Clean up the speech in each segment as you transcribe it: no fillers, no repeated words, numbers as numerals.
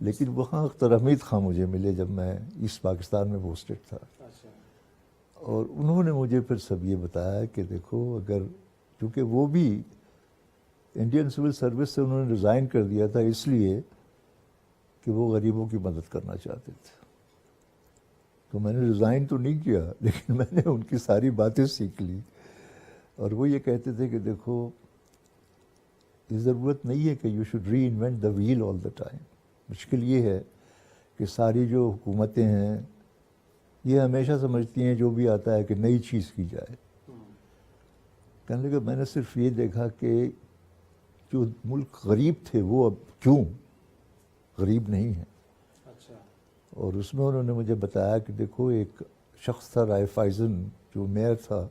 لیکن وہاں اختر حمید خان مجھے ملے جب میں ایسٹ پاکستان میں پوسٹڈ تھا، اور انہوں نے مجھے پھر سب یہ بتایا کہ دیکھو اگر، چونکہ وہ بھی انڈین سول سروس سے انہوں نے ریزائن کر دیا تھا اس لیے کہ وہ غریبوں کی مدد کرنا چاہتے تھے، تو میں نے ریزائن تو نہیں کیا لیکن میں نے ان کی ساری باتیں سیکھ لی، اور وہ یہ کہتے تھے کہ دیکھو یہ ضرورت نہیں ہے کہ you should reinvent the wheel all the time, مشکل یہ ہے کہ ساری جو حکومتیں ہیں یہ ہمیشہ سمجھتی ہیں جو بھی آتا ہے کہ نئی چیز کی جائے۔ کہنے لگا میں نے صرف یہ دیکھا کہ جو ملک غریب تھے وہ اب کیوں غریب نہیں ہیں، اور اس میں انہوں نے مجھے بتایا کہ دیکھو ایک شخص تھا رائے فائزن جو میئر تھا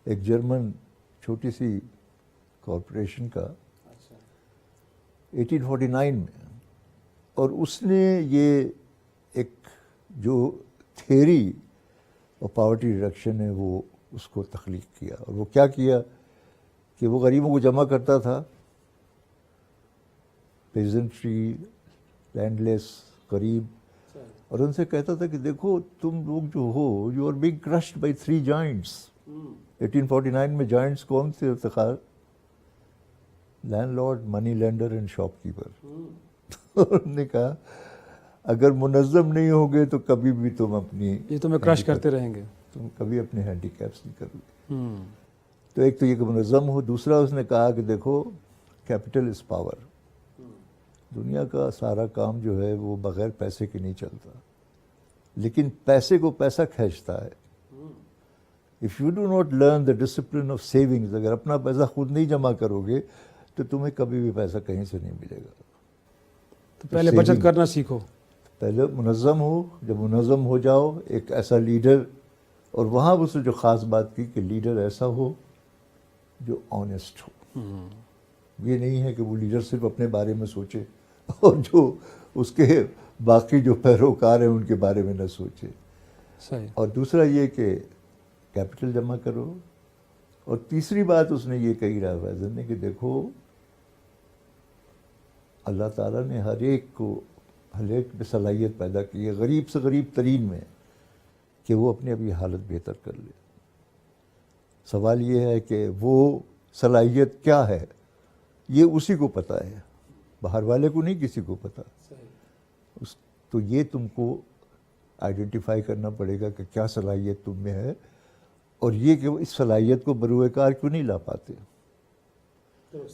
ایک جرمن چھوٹی سی کارپوریشن کا 1849 میں، اور اس نے یہ ایک جو تھیوری اور پاورٹی ریڈکشن ہے وہ اس کو تخلیق کیا، اور وہ کیا کیا کہ وہ غریبوں کو جمع کرتا تھا، پیزنٹری، لینڈ لیس، غریب، اور ان سے کہتا تھا کہ دیکھو تم لوگ جو ہو you are being crushed by 3 giants. 1849 میں جائنٹس کون تھے Iftikhar? Landlord, moneylender and shopkeeper. انہوں نے کہا اگر منظم نہیں ہوگے تو کبھی بھی تم اپنی، یہ تمہیں کرش کرتے رہیں گے، تم کبھی اپنے ہینڈی کیپس نہیں کرو گے۔ تو ایک تو یہ کہ منظم ہو، دوسرا اس نے کہا کہ دیکھو کیپٹل از پاور، دنیا کا سارا کام جو ہے وہ بغیر پیسے کے نہیں چلتا، لیکن پیسے کو پیسہ کھینچتا ہے۔ If you do not learn the discipline of savings, اگر اپنا پیسہ خود نہیں جمع کرو گے تو تمہیں کبھی بھی پیسہ کہیں سے نہیں ملے گا۔ تو پہلے بچت کرنا سیکھو، پہلے منظم ہو، جب منظم ہو جاؤ ایک ایسا لیڈر، اور وہاں اس نے جو خاص بات کی کہ لیڈر ایسا ہو جو آنیسٹ ہو، یہ نہیں ہے کہ وہ لیڈر صرف اپنے بارے میں سوچے اور جو اس کے باقی جو پیروکار ہیں ان کے بارے میں نہ سوچے۔ صحیح۔ اور دوسرا یہ کہ کیپٹل جمع کرو، اور تیسری بات اس نے یہ کہی رائے فائزن نے کہ دیکھو اللہ تعالیٰ نے ہر ایک میں صلاحیت پیدا کی ہے، غریب سے غریب ترین میں، کہ وہ اپنی ابھی حالت بہتر کر لے۔ سوال یہ ہے کہ وہ صلاحیت کیا ہے یہ اسی کو پتہ ہے، باہر والے کو نہیں کسی کو پتہ۔ تو یہ تم کو آئیڈینٹیفائی کرنا پڑے گا کہ کیا صلاحیت تم میں ہے، اور یہ کہ اس صلاحیت کو بروئے کار کیوں نہیں لا پاتے۔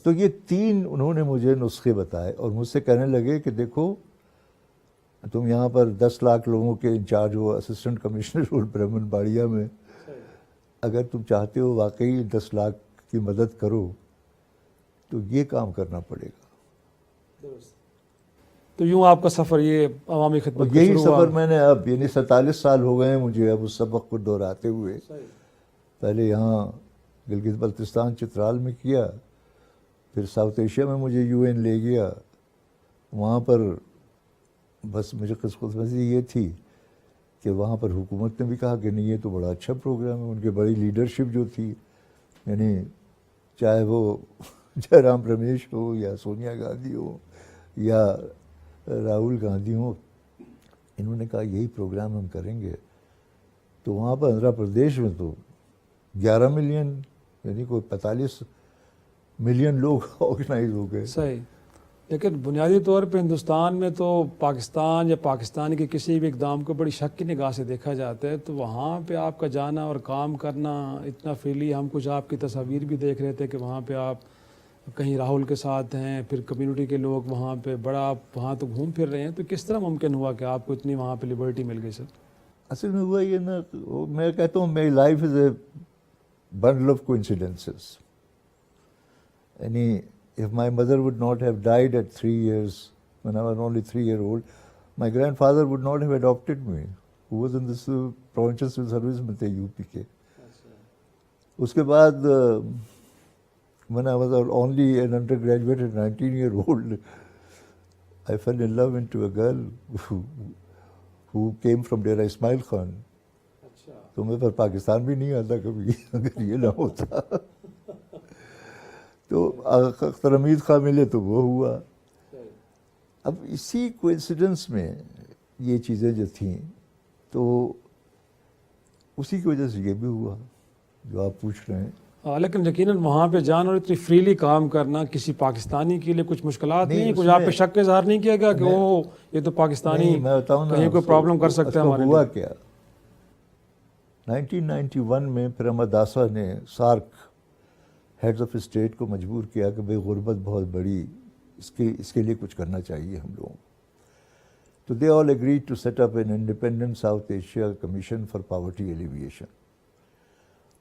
تو یہ 3 انہوں نے مجھے نسخے بتائے، اور مجھ سے کہنے لگے کہ دیکھو تم یہاں پر 10 لاکھ لوگوں کے انچارج ہو، اسسٹنٹ کمشنر ہو برہمن باڑیا میں، اگر تم چاہتے ہو واقعی 10 لاکھ کی مدد کرو تو یہ کام کرنا پڑے گا۔ تو یوں آپ کا سفر یہ عوامی اور خدمت کا یہی شروع ہوا۔ سفر میں نے اب یعنی 47 سال ہو گئے ہیں مجھے اب اس سبق کو دہراتے ہوئے۔ پہلے یہاں گلگت بلتستان چترال میں کیا، پھر ساؤتھ ایشیا میں مجھے UN لے گیا، وہاں پر بس مجھے قسمتی یہ تھی کہ وہاں پر حکومت نے بھی کہا کہ نہیں یہ تو بڑا اچھا پروگرام ہے، ان کی بڑی لیڈرشپ جو تھی، یعنی چاہے وہ جے رام رمیش ہو یا سونیا گاندھی ہو یا راہل گاندھی ہوں، انہوں نے کہا یہی پروگرام ہم کریں گے۔ تو وہاں پر آندھرا پردیش میں تو 11 ملین یعنی کوئی 45 ملین لوگ آرگنائز ہو گئے۔ صحیح، لیکن بنیادی طور پہ ہندوستان میں تو پاکستان یا پاکستان کے کسی بھی اقدام کو بڑی شک کی نگاہ سے دیکھا جاتا ہے، تو وہاں پہ آپ کا جانا اور کام کرنا اتنا فریلی، ہم کچھ آپ کی تصاویر بھی دیکھ رہے تھے کہ وہاں پہ آپ کہیں راہل کے ساتھ ہیں، پھر کمیونٹی کے لوگ وہاں پہ بڑا آپ وہاں تو گھوم پھر رہے ہیں، تو کس طرح ممکن ہوا کہ آپ کو اتنی وہاں پہ لبرٹی مل گئی سر؟ اصل میں ہوا یہ نا، میں کہتا ہوں میری life is a bundle of coincidences. یعنی if my mother would not have died at 3 years, when I was only 3-year-old, my grandfather would not have adopted me, who was in this provincial civil service میں تھے UP کے۔ اس کے بعد when I was only an undergraduate at 19-year-old, I fell in love into a girl who came from Dera Ismail Khan. تو میں پھر پاکستان بھی نہیں آتا کبھی اگر یہ نہ ہوتا۔ تو اختر حمید خان ملے تو وہ ہوا۔ اب اسی کوئنسیڈنس میں یہ چیزیں جو تھیں تو اسی کی وجہ سے یہ بھی ہوا جو آپ پوچھ رہے ہیں. لیکن یقیناً وہاں پہ جان اور اتنی فریلی کام کرنا کسی پاکستانی کے لیے کچھ مشکلات نہیں ہیں؟ کچھ آپ پہ شک کا اظہار نہیں کیا گیا کہ وہ یہ تو پاکستانی میں بتاؤں نا کہیں کوئی پرابلم کر سکتا ہے ہمارے ہوا لیے؟ کیا 1991 میں پھر احمدآسا نے سارک ہیڈز آف اسٹیٹ کو مجبور کیا کہ بھئی غربت بہت بڑی، اس کے لیے کچھ کرنا چاہیے ہم لوگوں. تو they all agreed to set up an independent South Asia commission for poverty alleviation.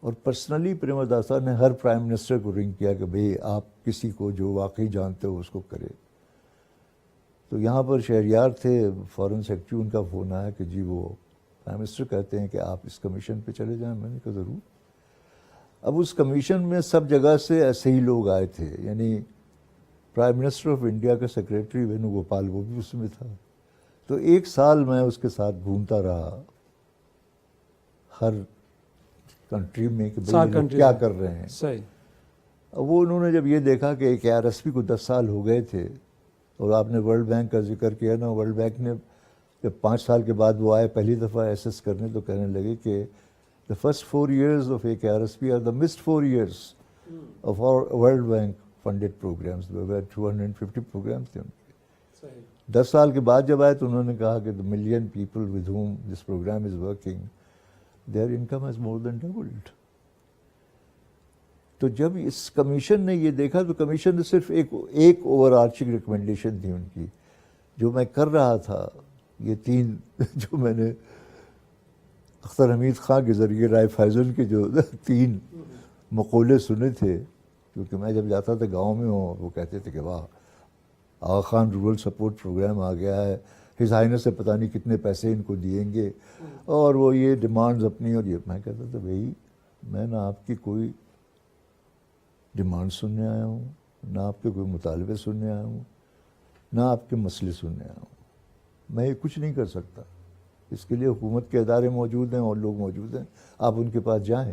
اور پرسنلی پریمداسا نے ہر پرائم منسٹر کو رنگ کیا کہ بھئی آپ کسی کو جو واقعی جانتے ہو اس کو کرے. تو یہاں پر شہریار تھے، فارن سیکرٹری، ان کا فون آیا کہ جی وہ پرائم منسٹر کہتے ہیں کہ آپ اس کمیشن پہ چلے جائیں. میں نے کہا ضرور. اب اس کمیشن میں سب جگہ سے ایسے ہی لوگ آئے تھے، یعنی پرائم منسٹر آف انڈیا کا سیکریٹری وینو گوپال وہ بھی اس میں تھا. تو ایک سال میں اس کے ساتھ گھومتا رہا ہر کنٹری میں کہ بھئی یہ لوگ کیا کر رہے ہیں. صحیح. اب وہ انہوں نے جب یہ دیکھا کہ ایک ARSP کو 10 سال ہو گئے تھے، اور آپ نے ورلڈ بینک کا ذکر کیا نا، ورلڈ بینک نے جب 5 سال کے بعد وہ آئے پہلی دفعہ ایسیس کرنے تو کہنے لگے کہ the first 4 years of ایک ARSP are the missed 4 years of our World Bank funded programs. There were 250 programs تھے ان کے. 10 سال کے بعد جب آئے تو انہوں نے کہا کہ the million people with whom this program is working, their income has more than doubled. تو جب اس کمیشن نے یہ دیکھا تو کمیشن نے صرف ایک اوور آرچنگ ریکمنڈیشن تھی ان کی، جو میں کر رہا تھا. یہ 3 جو میں نے اختر حمید خان کے ذریعے رائے فیضل کے جو 3 مقولے سنے تھے، کیونکہ میں جب جاتا تھا گاؤں میں وہ کہتے تھے کہ واہ آغا خان رورل سپورٹ پروگرام آ گیا ہے، ہز ہائنس سے پتہ نہیں کتنے پیسے ان کو دیں گے، اور وہ یہ ڈیمانڈز اپنی. اور یہ میں کہتا تھا بھائی میں نہ آپ کی کوئی ڈیمانڈ سننے آیا ہوں، نہ آپ کے کوئی مطالبے سننے آیا ہوں، نہ آپ کے مسئلے سننے آیا ہوں. میں یہ کچھ نہیں کر سکتا. اس کے لیے حکومت کے ادارے موجود ہیں اور لوگ موجود ہیں، آپ ان کے پاس جائیں.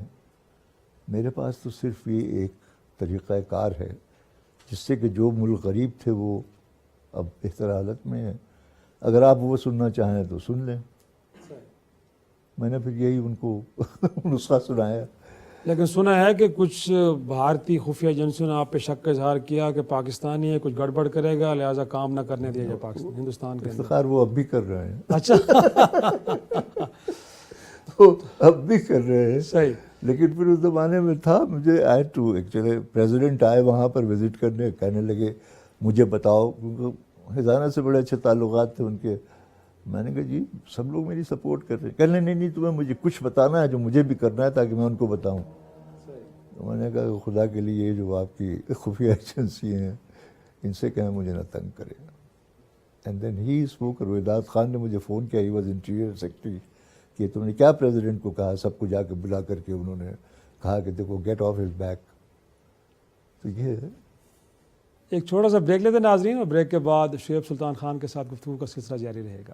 میرے پاس تو صرف یہ ایک طریقہ کار ہے جس سے کہ جو ملک غریب تھے وہ اب بہتر حالت میں ہیں. اگر آپ وہ سننا چاہیں تو سن لیں. میں نے پھر یہی ان کو نسخہ سنایا. لیکن سنا ہے کہ کچھ بھارتی خفیہ ایجنسیوں نے آپ پہ شک کا اظہار کیا کہ پاکستانی ہے، کچھ گڑبڑ کرے گا لہٰذا کام نہ کرنے دیا جائے پاکستان ہندوستان کے اندر. افتخار وہ اب بھی کر رہے ہیں. اچھا. وہ اب بھی کر رہے ہیں. صحیح. لیکن پھر اس زمانے میں تھا مجھے ایکچولی پریزیڈنٹ آئے وہاں پر وزٹ کرنے، کہنے لگے مجھے بتاؤ، کیونکہ خزانہ سے بڑے اچھے تعلقات تھے ان کے. میں نے کہا جی سب لوگ میری سپورٹ کر رہے ہیں. کہنے نہیں تمہیں مجھے کچھ بتانا ہے جو مجھے بھی کرنا ہے تاکہ میں ان کو بتاؤں. تو میں نے کہا کہ خدا کے لیے یہ جو آپ کی خفیہ ایجنسی ہیں ان سے کہیں مجھے نہ تنگ کرے. And then he spoke. Roedad Khan نے مجھے فون کیا، ہی واز انٹیریئر سیکرٹری، کہ تم نے کیا پریزیڈنٹ کو کہا. سب کو جا کے بلا کر کے انہوں نے کہا کہ دیکھو گیٹ آف ہز بیک. تو یہ ہے. ایک چھوٹا سا بریک لیتے ناظرین، اور بریک کے بعد شعیب سلطان خان کے ساتھ گفتگو کا سلسلہ جاری رہے گا.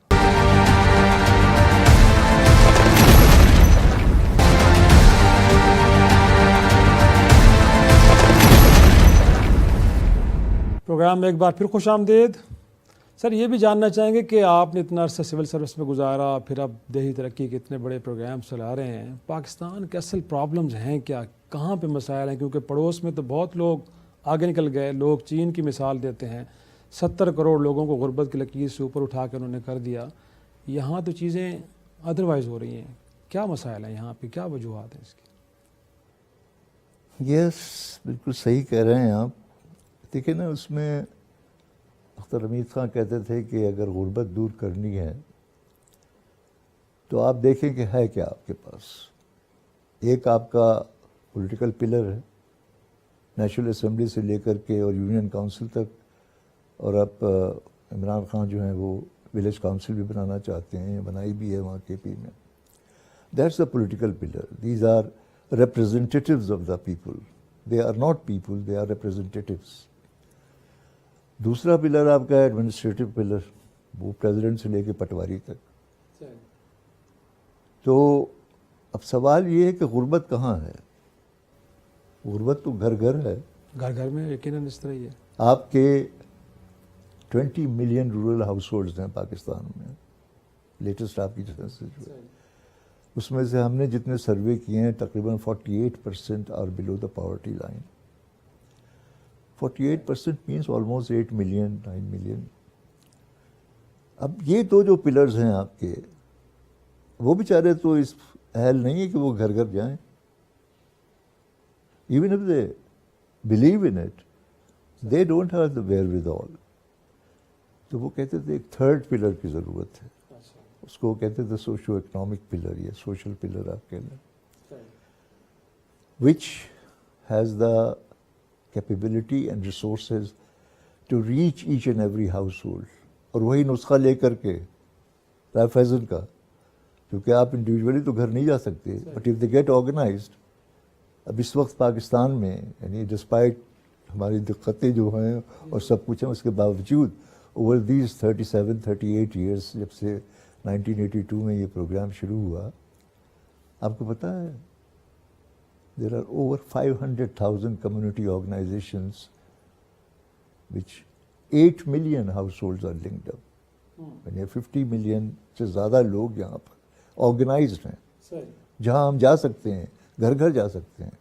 پروگرام میں ایک بار پھر خوش آمدید. سر یہ بھی جاننا چاہیں گے کہ آپ نے اتنا عرصہ سول سروس میں گزارا، پھر اب دیہی ترقی کے اتنے بڑے پروگرام چلا رہے ہیں. پاکستان کے اصل پرابلمز ہیں کیا؟ کہاں پہ مسائل ہیں؟ کیونکہ پڑوس میں تو بہت لوگ آگے نکل گئے. لوگ چین کی مثال دیتے ہیں، 70 کروڑ لوگوں کو غربت کی لکیر سے اوپر اٹھا کے انہوں نے کر دیا. یہاں تو چیزیں ادروائز ہو رہی ہیں. کیا مسائل ہیں یہاں پہ؟ کیا وجوہات ہیں اس کی؟ یس بالکل صحیح کہہ رہے ہیں آپ. دیکھیں نا، اس میں اختر حمید خان کہتے تھے کہ اگر غربت دور کرنی ہے تو آپ دیکھیں کہ ہے کیا آپ کے پاس. ایک آپ کا پولیٹیکل پلر ہے، نیشنل اسمبلی سے لے کر کے اور یونین کاؤنسل تک، اور اب عمران خان جو ہیں وہ ولیج کاؤنسل بھی بنانا چاہتے ہیں، بنائی بھی ہے وہاں KP میں. That's the political pillar. These are representatives of the people. They are not people, they are representatives. دوسرا پلر آپ کا ہے ایڈمنسٹریٹو پلر، وہ پریزیڈنٹ سے لے کے پٹواری تک. تو اب سوال یہ ہے کہ غربت کہاں ہے؟ غربت تو گھر گھر ہے. گھر گھر میں یقیناً اس طرح ہی ہے. آپ کے 20 ملین رورل ہاؤس ہولڈز ہیں پاکستان میں، لیٹسٹ آپ کی سینسس جو ہے اس میں سے ہم نے جتنے سروے کیے ہیں تقریباً 48% are below the poverty line. 48% means almost 8 million 9 million. اب یہ دو جو پلرز ہیں آپ کے، وہ بیچارے تو اس اہل نہیں ہے کہ وہ گھر گھر جائیں. Even if they believe in it they don't have the where with all. تو وہ کہتے تھے ایک تھرڈ پلر کی ضرورت ہے، اس کو کہتے تھے سوشو اکنامک پلر یا سوشل پلر آپ کہہ لیں، which has the capability and resources to reach each and every household. اور وہی نسخہ لے کر کے رائفیزن کا، کیونکہ آپ انڈیویجولی تو گھر نہیں جا سکتے، but if they get organised. اب اس وقت پاکستان میں یعنی ڈسپائٹ ہماری دقتیں جو ہیں اور سب کچھ ہیں، اس کے باوجود اوور دیز 37-38 ایئرس جب سے 1982 میں یہ پروگرام شروع ہوا، آپ کو پتہ ہے there are over 500,000 community organisations which 8 million households are linked up. یعنی 50 ملین سے زیادہ لوگ یہاں پر آرگنائزڈ ہیں، جہاں ہم جا سکتے ہیں، گھر گھر جا سکتے ہیں.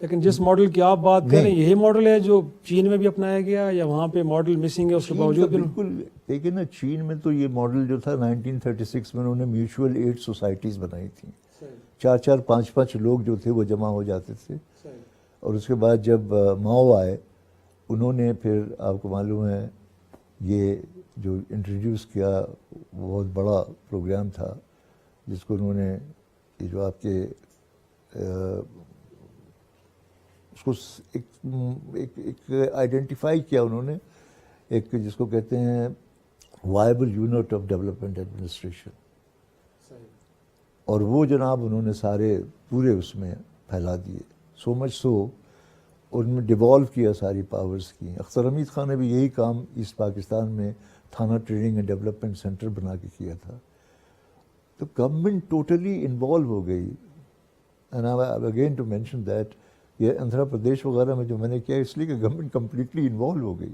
لیکن جس ماڈل کی آپ بات کر رہے ہیں یہی ماڈل ہے جو چین میں بھی اپنایا گیا، یا وہاں پہ ماڈل مسنگ ہے اس کے باوجود؟ بالکل. لیکن نا چین میں تو یہ ماڈل جو تھا 1936 میں انہوں نے میوچول ایڈ سوسائٹیز بنائی تھیں. 4-4 5-5 لوگ جو تھے وہ جمع ہو جاتے تھے. اور اس کے بعد جب ماؤ آئے انہوں نے پھر آپ کو معلوم ہے یہ جو انٹروڈیوس کیا بہت بڑا پروگرام تھا جس کو انہوں نے یہ جو آپ کے اس کو ایک آئیڈینٹیفائی کیا انہوں نے، ایک جس کو کہتے ہیں viable unit of development administration. اور وہ جناب انہوں نے سارے پورے اس میں پھیلا دیے. سو مچ سو ان میں ڈیوالو کیا ساری پاورز کی. اختر حمید خان نے بھی یہی کام ایسٹ پاکستان میں تھانہ ٹریننگ اینڈ ڈیولپمنٹ سینٹر بنا کے کیا تھا. تو گورنمنٹ ٹوٹلی انوالو ہو گئی. And I again to mention that یہ آندھرا پردیش وغیرہ میں جو میں نے کیا اس لیے کہ گورنمنٹ کمپلیٹلی انوالو ہو گئی.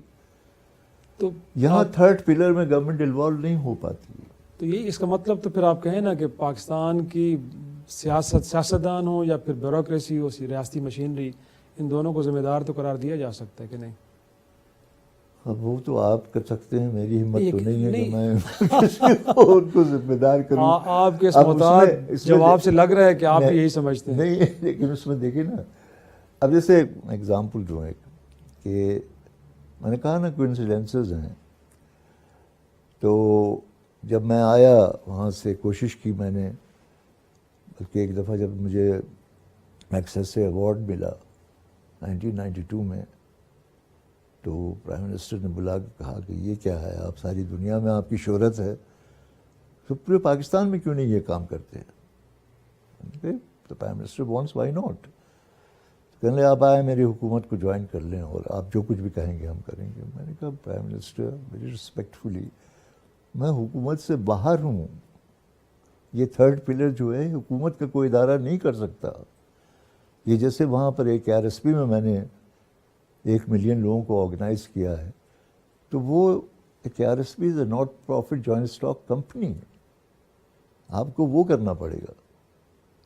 تو یہاں تھرڈ پلر میں گورنمنٹ انوالو نہیں ہو پاتی. تو یہ اس کا مطلب تو پھر آپ کہیں نا کہ پاکستان کی سیاستدان ہو یا پھر بیوروکریسی ہو، ریاستی مشینری، ان دونوں کو ذمہ دار تو قرار دیا جا سکتا ہے کہ نہیں؟ اب وہ تو آپ کر سکتے ہیں، میری ہمت تو نہیں ہے کہ میں ان کو ذمہ دار کروں. آپ کے اس محتاط جواب سے لگ رہا ہے کہ آپ بھی یہی سمجھتے ہیں. نہیں، لیکن اس میں دیکھیں نا، اب جیسے ایگزامپل جو ہے کہ میں نے کہا نا کوئنسیڈنسز ہیں. تو جب میں آیا وہاں سے کوشش کی میں نے، بلکہ ایک دفعہ جب مجھے ایکسیس سے ایوارڈ ملا 1992 میں، تو پرائم منسٹر نے بلا کے کہا کہ یہ کیا ہے، آپ ساری دنیا میں آپ کی شہرت ہے، تو پورے پاکستان میں کیوں نہیں یہ کام کرتے؟ تو prime minister wants, why not. کہنے لگے آپ آئے میری حکومت کو جوائن کر لیں اور آپ جو کچھ بھی کہیں گے ہم کریں گے. میں نے کہا پرائم منسٹر ویری ریسپیکٹفلی، میں حکومت سے باہر ہوں. یہ تھرڈ پلر جو ہے حکومت کا کوئی ادارہ نہیں کر سکتا. یہ جیسے وہاں پر ایک RSP میں میں نے 1 ملین لوگوں کو آرگنائز کیا ہے، تو وہ ایک RSP is a not profit joint stock company, آپ کو وہ کرنا پڑے گا.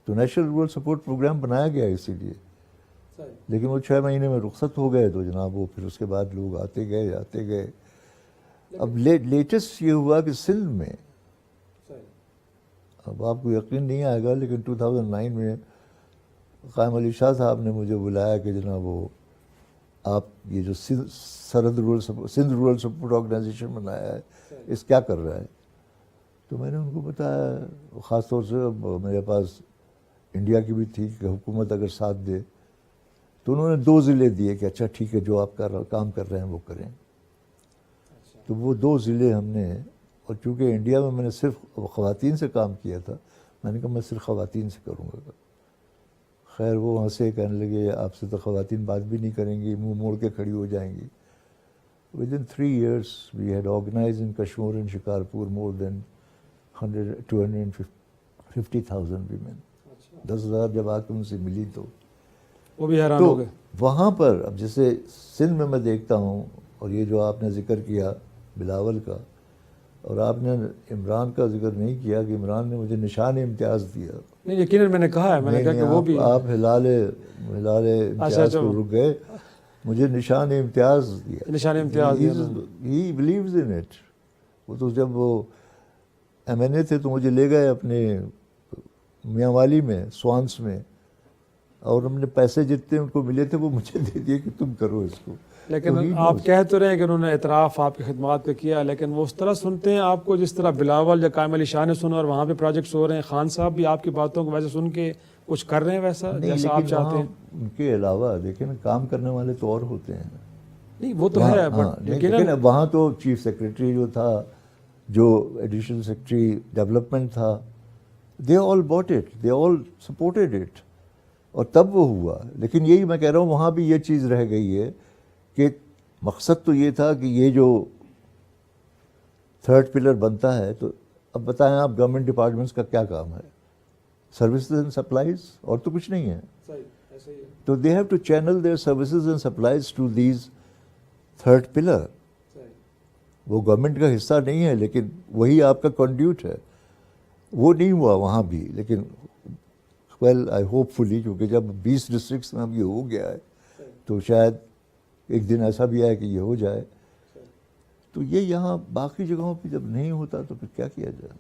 تو نیشنل رورل سپورٹ پروگرام بنایا گیا ہے اسی لیے، لیکن وہ 6 مہینے میں رخصت ہو گئے. تو جناب وہ پھر اس کے بعد لوگ آتے گئے جاتے گئے. اب لیٹسٹ یہ ہوا کہ سندھ میں، اب آپ کو یقین نہیں آئے گا لیکن 2009 میں قائم علی شاہ صاحب نے مجھے بلایا کہ جناب وہ آپ یہ جو سندھ رورل سپورٹ آرگنائزیشن بنایا ہے اس کیا کر رہا ہے. تو میں نے ان کو بتایا، خاص طور سے میرے پاس انڈیا کی بھی تھی کہ حکومت اگر ساتھ دے، تو انہوں نے 2 ضلع دیے کہ اچھا ٹھیک ہے جو آپ کام کر رہے ہیں وہ کریں. تو وہ 2 ضلع ہم نے، اور چونکہ انڈیا میں نے صرف خواتین سے کام کیا تھا، میں نے کہا میں صرف خواتین سے کروں گا. خیر وہ وہاں سے کہنے لگے آپ سے تو خواتین بات بھی نہیں کریں گی، منہ موڑ کے کھڑی ہو جائیں گی. Within 3 years we had organized in Kashmir and Shikarpur more than 250,000 women. 10,000 جب آ کے ان سے ملی تو وہ بھی حیران ہو گئے. وہاں پر اب جیسے سندھ میں دیکھتا ہوں اور یہ جو آپ نے ذکر کیا بلاول کا، اور آپ نے عمران کا ذکر نہیں کیا کہ عمران نے مجھے نشان امتیاز دیا. نہیں یقیناً میں نے کہا ہے، میں نے کہا کہ وہ بھی آپ ہلال امتیاز کو رک گئے، مجھے نشان امتیاز دیا. نشان امتیاز ہی بلیوز ان اٹ. وہ تو جب وہ ایم این اے تھے تو مجھے لے گئے اپنے میاں والی میں، سوانس میں، اور ہم نے پیسے جتنے ان کو ملے تھے وہ مجھے دے دیے کہ تم کرو اس کو. لیکن آپ کہہ تو رہے ہیں کہ انہوں نے اعتراف آپ کی خدمات پہ کیا، لیکن وہ اس طرح سنتے ہیں آپ کو جس طرح بلاول یا قائم علی شاہ نے سنا، اور وہاں پہ پروجیکٹس ہو رہے ہیں. خان صاحب بھی آپ کی باتوں کو ویسے سن کے کچھ کر رہے ہیں ویسا جیسا آپ چاہتے ہیں؟ ان کے علاوہ دیکھیں نا، کام کرنے والے تو اور ہوتے ہیں. نہیں وہ تو ہے، لیکن وہاں تو چیف سیکرٹری جو تھا، جو ایڈیشنل سیکرٹری ڈیولپمنٹ تھا، they all bought it, they all supported it, اور تب وہ ہوا. لیکن یہی میں کہہ رہا ہوں، وہاں بھی یہ چیز رہ گئی ہے کہ مقصد تو یہ تھا کہ یہ جو تھرڈ پلر بنتا ہے، تو اب بتائیں آپ گورنمنٹ ڈپارٹمنٹس کا کیا کام ہے؟ سروسز اینڈ سپلائز، اور تو کچھ نہیں ہے. تو they have to channel their services and supplies to these third pillar. وہ گورنمنٹ کا حصہ نہیں ہے، لیکن وہی آپ کا کنڈیوٹ ہے. وہ نہیں ہوا وہاں بھی. لیکن ویل آئی ہوپ فلی، کیونکہ جب 20 ڈسٹرکٹس میں اب یہ ہو گیا ہے تو شاید ایک دن ایسا بھی آئے کہ یہ ہو جائے. تو یہ یہاں باقی جگہوں پہ جب نہیں ہوتا تو پھر کیا کیا جائے.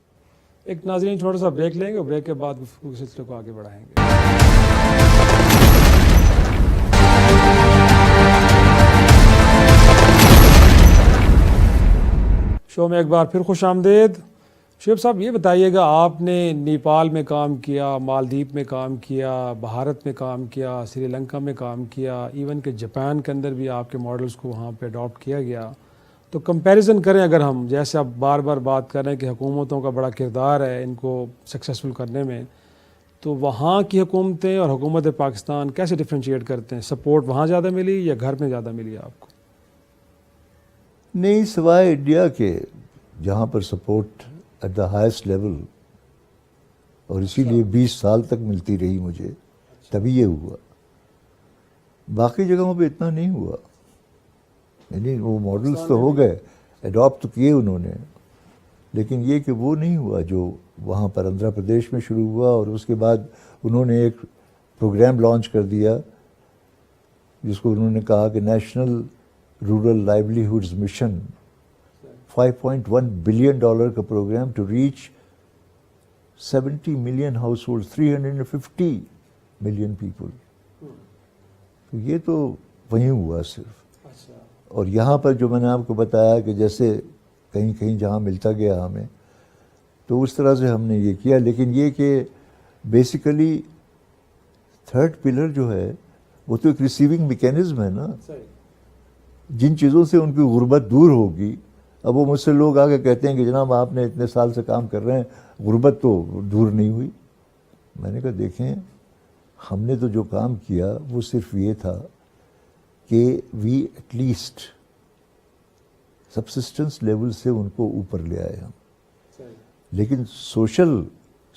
ایک ناظرین چھوٹا سا بریک لیں گے، اور بریک کے بعد گفتگو کے سلسلے کو آگے بڑھائیں گے. شو میں ایک بار پھر خوش آمدید. شعیب صاحب یہ بتائیے گا، آپ نے نیپال میں کام کیا، مالدیپ میں کام کیا، بھارت میں کام کیا، سری لنکا میں کام کیا، ایون کہ جاپان کے اندر بھی آپ کے ماڈلز کو وہاں پہ اڈاپٹ کیا گیا. تو کمپیریزن کریں اگر ہم، جیسے آپ بار بار بات کر رہے ہیں کہ حکومتوں کا بڑا کردار ہے ان کو سکسیسفل کرنے میں، تو وہاں کی حکومتیں اور حکومت پاکستان کیسے ڈفرینشیٹ کرتے ہیں؟ سپورٹ وہاں زیادہ ملی یا گھر میں زیادہ ملی آپ کو؟ نہیں، سوائے انڈیا کے، جہاں پر support at the highest level, اور اسی لیے 20 سال تک ملتی رہی مجھے، تبھی یہ ہوا. باقی جگہوں پہ اتنا نہیں ہوا. یعنی وہ ماڈلز تو ہو گئے، اڈاپٹ تو کیے انہوں نے، لیکن یہ کہ وہ نہیں ہوا جو وہاں پر آندھرا پردیش میں شروع ہوا. اور اس کے بعد انہوں نے ایک پروگرام لانچ کر دیا جس کو انہوں نے کہا کہ national rural livelihoods mission, $5.1 billion کا programme to reach 70 million household, 350 million people. تو یہ تو وہیں ہوا صرف. اور یہاں پر جو میں نے آپ کو بتایا کہ جیسے کہیں کہیں جہاں ملتا گیا ہمیں، تو اس طرح سے ہم نے یہ کیا. لیکن یہ کہ بیسیکلی تھرڈ پلر جو ہے وہ تو ایک ریسیونگ میکینزم ہے نا. جن چیزوں سے ان کی غربت دور ہوگی. اب وہ مجھ سے لوگ آگے کہتے ہیں کہ جناب آپ نے اتنے سال سے کام کر رہے ہیں، غربت تو دور نہیں ہوئی. میں نے کہا دیکھیں، ہم نے تو جو کام کیا وہ صرف یہ تھا کہ وی ایٹ لیسٹ سبسسٹنس لیول سے ان کو اوپر لے آئے ہم. لیکن سوشل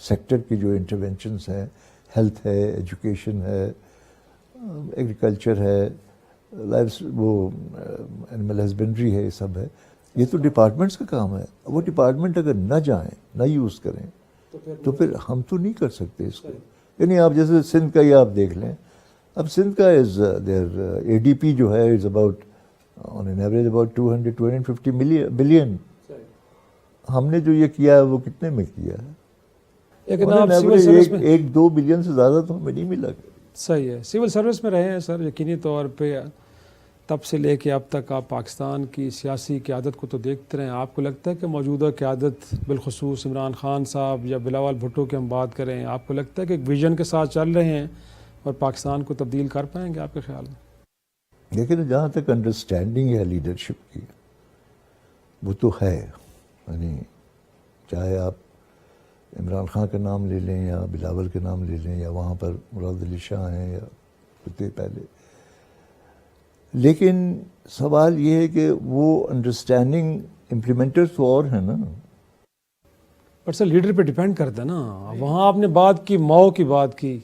سیکٹر کی جو انٹرونشنس ہیں، ہیلتھ ہے، ایجوکیشن ہے، ایگریکلچر ہے، لائف وہ اینیمل ہسبینڈری ہے، یہ سب ہے. یہ تو ڈپارٹمنٹس کا کام ہے. وہ ڈپارٹمنٹ اگر نہ جائیں، نہ یوز کریں، تو پھر ہم تو نہیں کر سکتے اس کو. یعنی آپ جیسے سندھ کا ہی آپ دیکھ لیں. اب سندھ کا دیئر اے ڈی پی جو ہے is about on an average about 250 billion. ہم نے جو یہ کیا ہے وہ کتنے میں کیا ہے؟ لیکن آپ سول سروس میں 1-2 بلین سے زیادہ تو ہمیں نہیں ملا. صحیح ہے، سول سروس میں رہے ہیں سر. یقینی طور پہ تب سے لے کے اب تک آپ پاکستان کی سیاسی قیادت کو تو دیکھتے رہے ہیں. آپ کو لگتا ہے کہ موجودہ قیادت، بالخصوص عمران خان صاحب یا بلاول بھٹو کی ہم بات کریں، آپ کو لگتا ہے کہ ایک ویژن کے ساتھ چل رہے ہیں اور پاکستان کو تبدیل کر پائیں گے آپ کے خیال میں؟ لیکن جہاں تک انڈرسٹینڈنگ ہے لیڈرشپ کی، وہ تو ہے. یعنی چاہے آپ عمران خان کا نام لے لیں یا بلاول کے نام لے لیں یا وہاں پر مراد علی شاہ ہیں یا ہوتے پہلے. لیکن سوال یہ ہے کہ وہ انڈرسٹینڈنگ امپلیمنٹرز تو اور ہیں نا. پر سر لیڈر پہ ڈیپینڈ کرتا ہے نا. وہاں آپ نے بات کی ماؤ کی بات کی،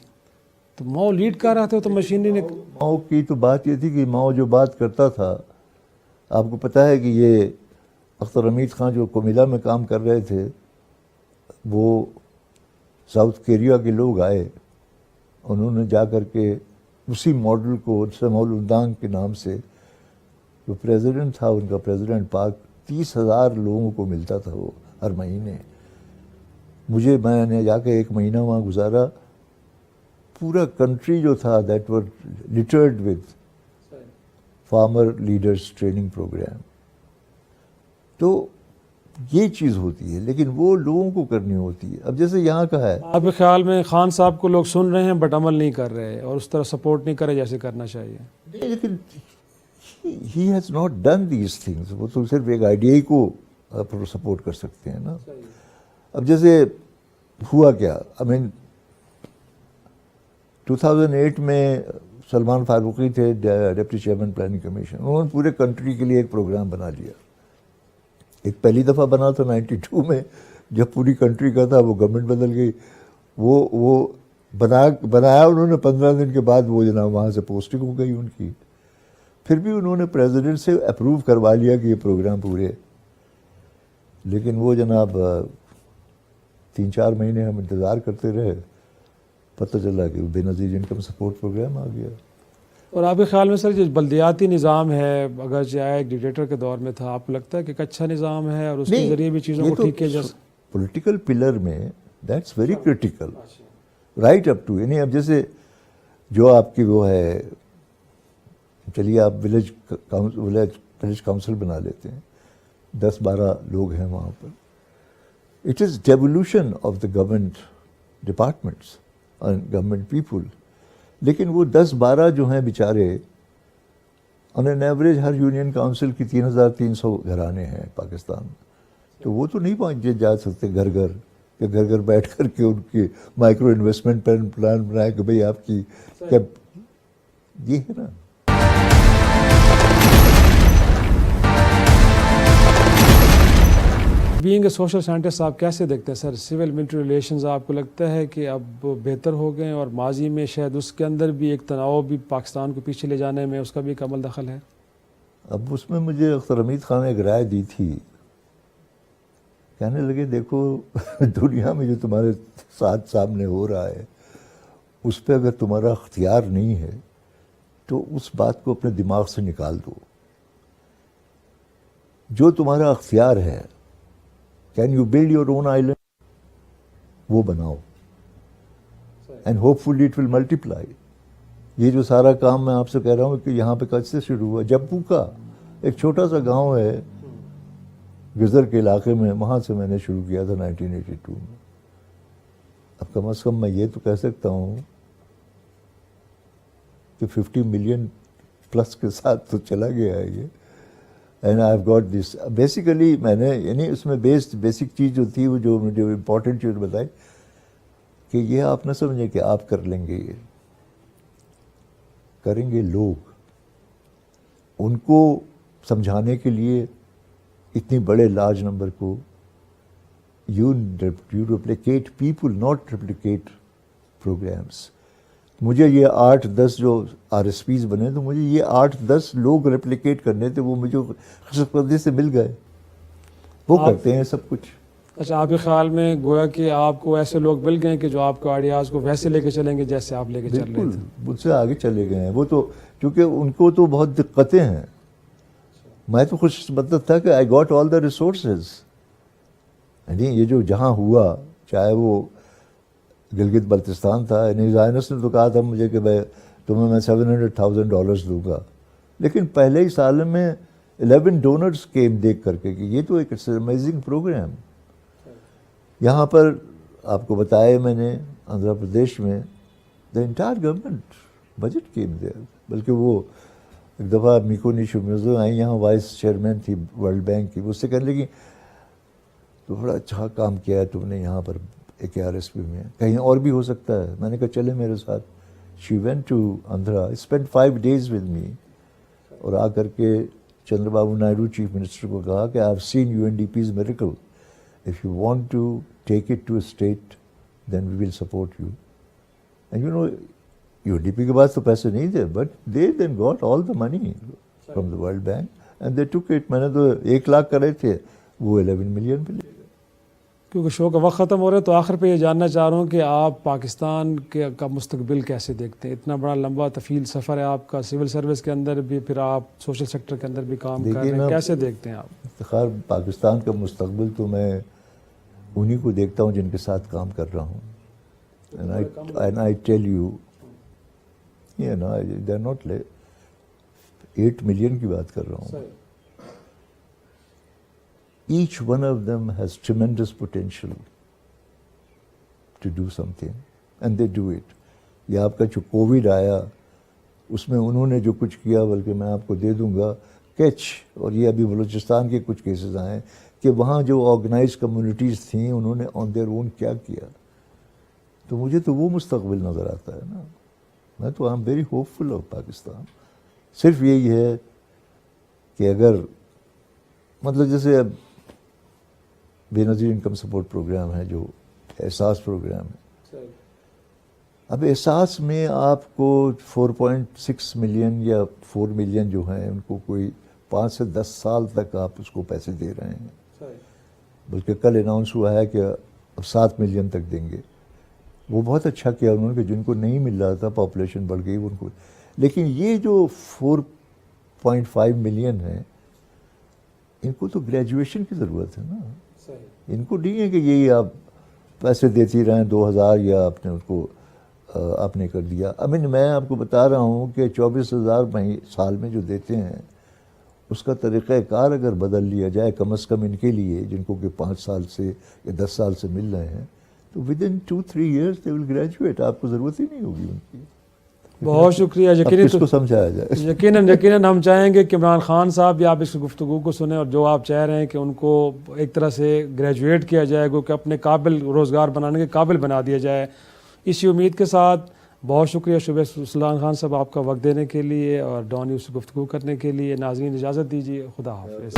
تو ماؤ لیڈ کر رہا تھا تو مشینری نے. ماؤ کی تو بات یہ تھی کہ ماؤ جو بات کرتا تھا، آپ کو پتہ ہے کہ یہ اختر حمید خان جو کومیلا میں کام کر رہے تھے، وہ ساؤتھ کوریا کے لوگ آئے، انہوں نے جا کر کے اسی ماڈل کو سمول اندانگ کے نام سے، جو پریزیڈنٹ تھا ان کا پریزیڈنٹ پاک، 30,000 لوگوں کو ملتا تھا وہ ہر مہینے. میں نے جا کے 1 مہینہ وہاں گزارا. پورا کنٹری جو تھا that were littered with former leaders training programme. تو یہ چیز ہوتی ہے، لیکن وہ لوگوں کو کرنی ہوتی ہے. اب جیسے یہاں کا ہے، آپ کے خیال میں خان صاحب کو لوگ سن رہے ہیں بٹ عمل نہیں کر رہے اور اس طرح سپورٹ نہیں کرے جیسے کرنا چاہیے. لیکن he has not done these things. وہ تو صرف ایک آئیڈیا ہی کو سپورٹ کر سکتے ہیں نا. اب جیسے ہوا کیا، آئی مین 2008 میں سلمان فاروقی تھے ڈپٹی چیئرمین پلاننگ کمیشن. انہوں نے پورے کنٹری کے لیے ایک پروگرام بنا لیا. ایک پہلی دفعہ بنا تھا 92 میں، جب پوری کنٹری کا تھا، وہ گورنمنٹ بدل گئی. وہ بنایا انہوں نے، 15 دن کے بعد وہ جناب وہاں سے پوسٹنگ ہو گئی ان کی. پھر بھی انہوں نے پریزیڈنٹ سے اپروو کروا لیا کہ یہ پروگرام پورے. لیکن وہ جناب 3-4 مہینے ہم انتظار کرتے رہے، پتہ چلا کہ بے نظیر انکم سپورٹ پروگرام آ گیا. اور آپ کے خیال میں سر جو بلدیاتی نظام ہے، اگر چاہے ایک ڈکٹیٹر کے دور میں تھا، آپ کو لگتا ہے کہ ایک اچھا نظام ہے اور اس کے ذریعے بھی چیزوں کو ٹھیک کیا جا سکتا؟ پولیٹیکل پلر میں that's very critical right up to. یعنی اب جیسے جو آپ کی وہ ہے، چلیے آپ ولیج کاؤنسل بنا لیتے ہیں، 10-12 لوگ ہیں وہاں پر. It is devolution of the government departments and government people. لیکن وہ 10-12 جو ہیں بیچارے، آن این ایوریج ہر یونین کاؤنسل کی 3,300 گھرانے ہیں پاکستان میں. تو وہ تو نہیں پہنچے جا سکتے گھر گھر، کہ گھر گھر بیٹھ کر کے ان کی مائکرو انویسٹمنٹ پلان بنائے کہ بھئی آپ کی کیا. یہ ہے نا. بینگ اے سوشل سائنٹسٹ آپ کیسے دیکھتے ہیں سر سول ملٹری ریلیشنز؟ آپ کو لگتا ہے کہ اب بہتر ہو گئے اور ماضی میں شاید اس کے اندر بھی ایک تناؤ بھی پاکستان کو پیچھے لے جانے میں اس کا بھی ایک عمل دخل ہے؟ اب اس میں مجھے اختر حمید خان نے ایک رائے دی تھی. کہنے لگے دیکھو دنیا میں جو تمہارے ساتھ سامنے ہو رہا ہے اس پہ اگر تمہارا اختیار نہیں ہے تو اس بات کو اپنے دماغ سے نکال دو. جو تمہارا اختیار ہے، can you build your own island, وہ بناؤ and hope fully it will multiply. یہ جو سارا کام میں آپ سے کہہ رہا ہوں کہ یہاں پہ کج سے شروع ہوا، جبو کا ایک چھوٹا سا گاؤں ہے گزر کے علاقے میں، وہاں سے میں نے شروع کیا تھا 1982 میں. اب کم از کم میں یہ تو کہہ سکتا ہوں کہ 50 ملین پلس کے ساتھ تو چلا گیا ہے یہ. And I have got this. Basically میں نے یعنی اس میں بیسک چیز جو تھی، وہ جو مجھے امپورٹنٹ چیز بتائی کہ یہ آپ نہ سمجھیں کہ آپ کر لیں گے، یہ کریں گے لوگ. ان کو سمجھانے کے لیے اتنی بڑے لارج نمبر کو you replicate people, not replicate programmes. مجھے یہ 8-10 جو آر ایس پیز بنے تو مجھے یہ 8-10 لوگ ریپلیکیٹ کرنے تھے، وہ مجھے خشک پردے سے مل گئے، وہ کرتے ہیں سب کچھ. اچھا، آپ کے خیال میں گویا کہ آپ کو ایسے لوگ مل گئے کہ جو آپ کے آئیڈیاز کو ویسے لے کے چلیں گے جیسے آپ لے کے چل رہے تھے؟ بالکل مجھ سے آگے چلے گئے ہیں وہ تو، کیونکہ ان کو تو بہت دقتیں ہیں. میں تو خوش قسمت تھا کہ I got all the resources. یہ جو جہاں ہوا، چاہے وہ گلگت بلتستان تھا، یعنی زائنس نے تو کہا تھا مجھے کہ بھائی تمہیں میں $700,000 دوں گا، لیکن پہلے ہی سال میں 11 ڈونرز کیم دیکھ کر کے کہ یہ تو ایک امیزنگ پروگرام. یہاں پر آپ کو بتایا میں نے آندھرا پردیش میں the entire government budget came there. بلکہ وہ ایک دفعہ میکو نیشو آئی یہاں، وائس چیئرمین تھی ورلڈ بینک کی، اس سے کہنے لگی تو بڑا اچھا کام کیا ہے تم نے یہاں پر ایک آر ایس پی میں، کہیں اور بھی ہو سکتا ہے. میں نے کہا چلے میرے ساتھ. She went to Andhra, spend 5 days with me, اور آ کر کے چندر بابو نائیڈو چیف منسٹر کو کہا کہ I have seen UNDP's miracle. If you want to take it to a state, then we will support you. And you know, UNDP کے پاس تو پیسے نہیں تھے, but they then got all the money from the World Bank and they took it. میں نے تو 1 لاکھ کرے تھے, وہ 11 ملین پہ لے گئے. کیونکہ شو کا وقت ختم ہو رہا ہے تو آخر پہ یہ جاننا چاہ رہا ہوں کہ آپ پاکستان کا مستقبل کیسے دیکھتے ہیں؟ اتنا بڑا لمبا طویل سفر ہے آپ کا, سول سروس کے اندر بھی, پھر آپ سوشل سیکٹر کے اندر بھی کام کر رہے ہیں, کیسے دیکھتے ہیں آپ؟ خیر پاکستان کا مستقبل تو میں انہی کو دیکھتا ہوں جن کے ساتھ کام کر رہا ہوں. And I tell you they are not 8 million کی بات کر رہا ہوں. Each one of them has tremendous potential to do something and they do it. یہ آپ کا جو کووڈ آیا اس میں انہوں نے جو کچھ کیا, بلکہ میں آپ کو دے دوں گا کیچ, اور یہ ابھی بلوچستان کے کچھ کیسز آئے کہ وہاں جو آرگنائز کمیونٹیز تھیں انہوں نے آن دیئر اون کیا کیا. تو مجھے تو وہ مستقبل نظر آتا ہے نا. میں تو I am very hopeful of Pakistan. صرف یہی ہے کہ اگر مطلب جیسے اب بے نظیر انکم سپورٹ پروگرام ہے, جو احساس پروگرام ہے, اب احساس میں آپ کو 4.6 ملین یا 4 ملین جو ہیں ان کو کوئی 5 سے 10 سال تک آپ اس کو پیسے دے رہے ہیں. بلکہ کل اناؤنس ہوا ہے کہ اب 7 ملین تک دیں گے. وہ بہت اچھا کیا انہوں نے کہ جن کو نہیں مل رہا تھا, پاپولیشن بڑھ گئی ان کو. لیکن یہ جو 4.5 ملین ہیں ان کو تو گریجویشن کی ضرورت ہے نا. ان کو نہیں ہے کہ یہی آپ پیسے دیتی رہیں 2000 یا آپ نے اس کو آپ نے کر دیا. میں آپ کو بتا رہا ہوں کہ 24,000 سال میں جو دیتے ہیں اس کا طریقہ کار اگر بدل لیا جائے کم از کم ان کے لیے جن کو کہ 5 سال سے یا 10 سال سے مل رہے ہیں, تو ودن 2-3 ایئرس دے ول گریجویٹ. آپ کو ضرورت ہی نہیں ہوگی ان کی. بہت شکریہ. کس کو سمجھایا جائے. یقیناً ہم چاہیں گے کہ عمران خان صاحب بھی آپ اس گفتگو کو سنیں, اور جو آپ چاہ رہے ہیں کہ ان کو ایک طرح سے گریجویٹ کیا جائے گا, کہ اپنے قابل روزگار بنانے کے قابل بنا دیا جائے. اسی امید کے ساتھ بہت شکریہ شعیب سلطان خان صاحب آپ کا وقت دینے کے لیے اور ڈان نیوز سے گفتگو کرنے کے لیے. ناظرین اجازت دیجیے, خدا حافظ.